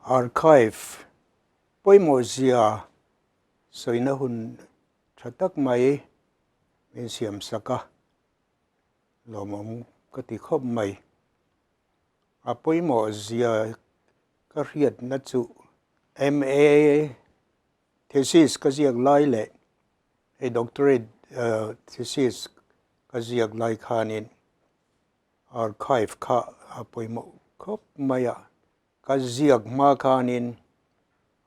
archive poimo zia soina hun thatak mai min siam saka lomom kati khop mai a poimo zia ka riat na chu MA thesis ka ziak lai le a doctorate thesis ka ziak lai khanin archive kha a poimo khop maya ka ziak ma khanin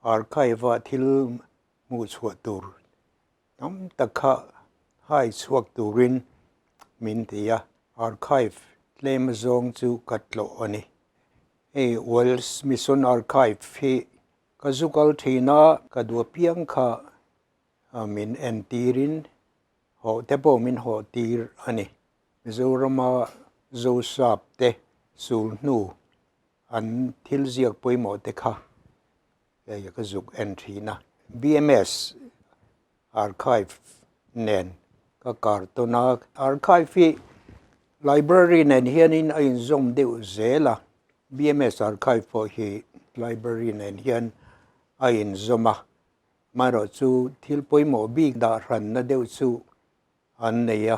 archive a thil mu chhuat tur nam takha hai chuak turin min tia archive tlem zong chu katlo ani Wales Mission Archive hi kazukal thina kadua piang kha min entirin ho tepo min ho tir ani Mizorama zo sap te sul nu an thil ziak poimo te kha ya kazuk entry na BMS archive nen ka kartona archive hi library nen hianin a in zom deuh zela BMS archive po hi library nen hian a in zoma maro chu thil poimo big da ran na deuh chu an neya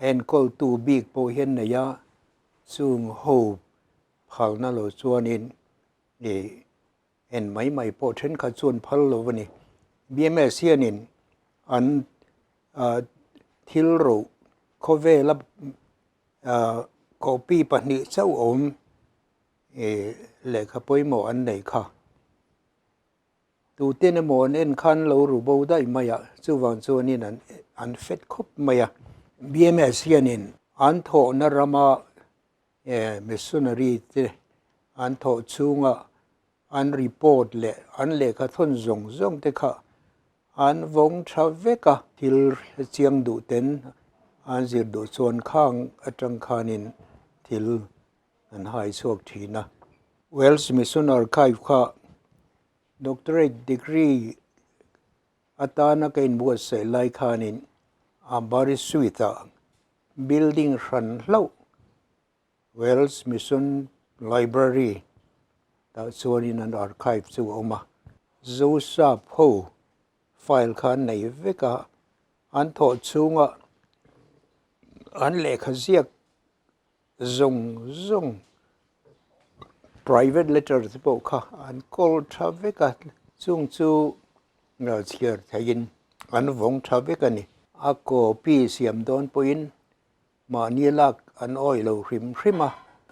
en kol tu big po hian neya chung ho phal na lo chuanin en mai po then kha chuan phal lo wani BMS hianin an thil ro khove la copy pahnih chau om lekha poimo an nei kha tu ten mo nen khan lo ru bo dai maya chu wang chuanin an fet khop maya BMS hianin an tho na rama missionary te an tho chunga an report le an lekha thon zong te kha an vong thaveka thil chiang du ten an zir du chuan khang atang khanin thil an hai chuak thina Wales Mission Archive kha doctorate degree atana kain buat sai lai khanin Bari Suita building ran hlo Wales Mission Library ta chuanin an archive chu oma zo sap ho file khan nei veka an tho chunga an lekha ziak zong private letter po kha an call thaveka chung chu nga chiar thain an vong thaveka ni a copy siam don poin ma nilak an oilo hrim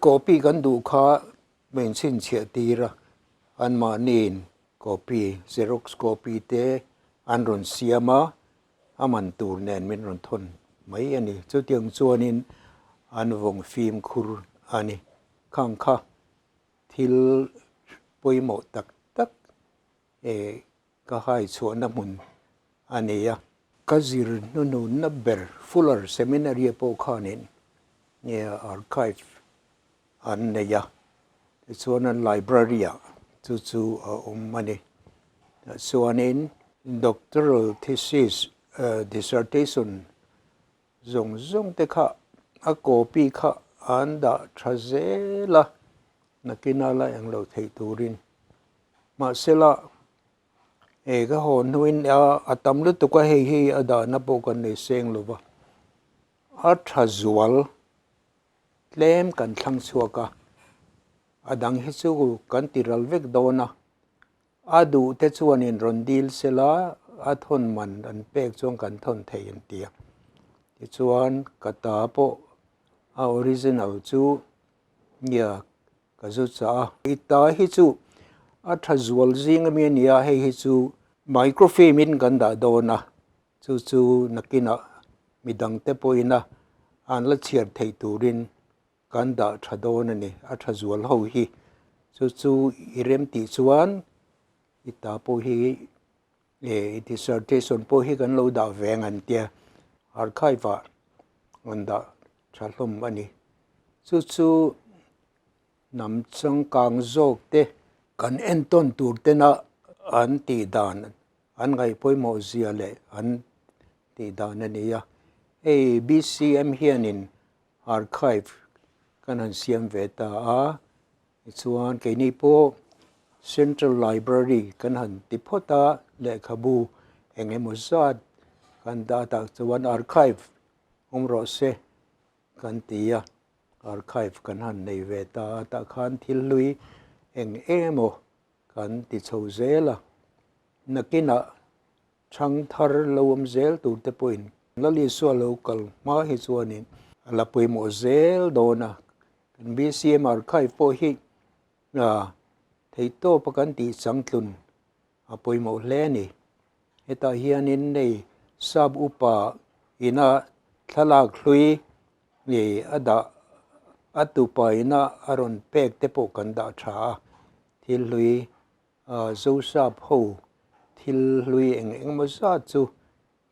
copy kan du kha men sin che tira an ma nin copy xerox copy te an ron siama aman tur nen min ron thon mai ani chu tiang chuanin an vong film khur ani khang kha thil poimo tak ka hai chuan mun ania kazir nu na ber fuller seminary po khanin archive an neya chuan an library chu mani chuanin doctoral thesis dissertation zong te kha a copy kha an da thazela nakinala ang lo thei turin ma sela ga hon nuin atam lu tu ka hi ada na po kan nei seng lo ba a thazual tlem kan thlang chuaka adang hi chu kan tiral vek dona adu te chuanin rondil sela a thon man an pek chuang kan thon thei an tia ti chuan kata po a original chu nia kazu cha ita hi chu a thazual zing mi nia hi chu microfilm in ganda dona chu nakina midang te poina an la chiar thei turin ganda thadona ni a thazual ho hi chu irem ti chuan ita po hi dissertation po hi kan lo da veng an tia archive anda thalom ani chu nam chang kang zok te kan enton tur te na an ti dan an ngai poimo zia le an ti dan ania BCM hianin archive kan han siam ve ta chuan ke ni po Central Library kan han tipota le khabu engemozat kan data chuan archive umro se kan tia archive kan han nei ve ta khan thil lui emo kan ti chho zela nakina chang thar lowam zel tu te point lali so local ma hi chuanin ala poimo zel dona kan BCM archive po hi na thei to pakan ti changtlun a poimo hle ni heta hianin nei sub upa ina thalak hlui ni ada atupa ina aron pek te po kan da tha thil hlui zo sap ho thil hlui engma za chu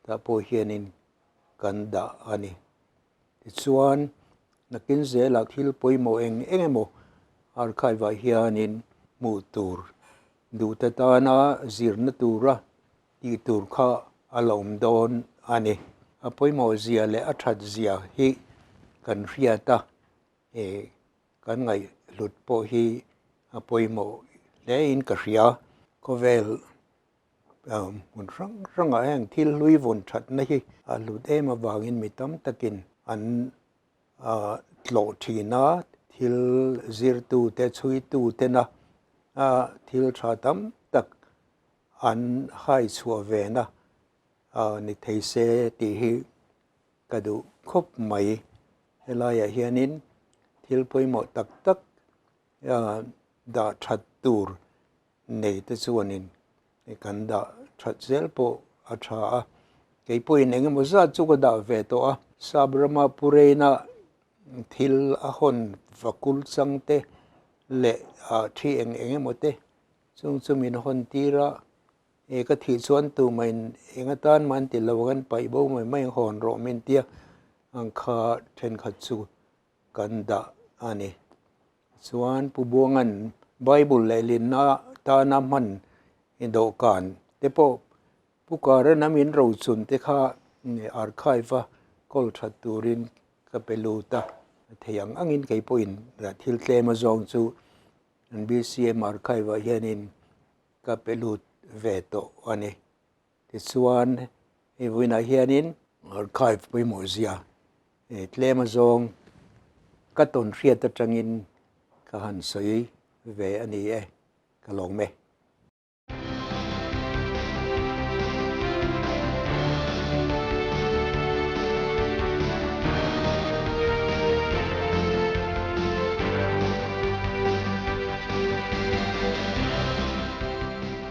ta po hianin kan da ani chuan nakin zela thil poimo engemo archive hianin mu tur du ta na zirna tura ti tur kha alom don ani a poimo zia le a that zia hi kan riata kan ngai lut po hi a poimo le in ka ria kovel mun rang a heng thil lui von that na hi a lut em awangin mitam takin an tlo thina thil zirtu te chui tu te na thil tha tam tak an hai chua ve na ni thei se ti hi kadu khop mai helaya hianin thil poimo tak tak da that tur nei te chuanin kan da that zel po a tha kei poin engemaw za chu ka da ve to a sabrama pureina thil a hon vakul changte le thi engemaw te chumin hon tira ka thi chuan tu main engatan man ti logan pai bo mai hon ro min tia angkha then kha chu kan da ani chuan pubuangan bible le lin na ta na man indo kan te po pukara namin ro chun te kha archive kol thaturin ka peluta theyang angin kei poin ra thil tlema zong chu BCM archive hianin ka pelut ve to ani ti chuan wina hianin archive poimo zia tlema zong ka ton hriat atangin ka han soi ve ani ka lawng me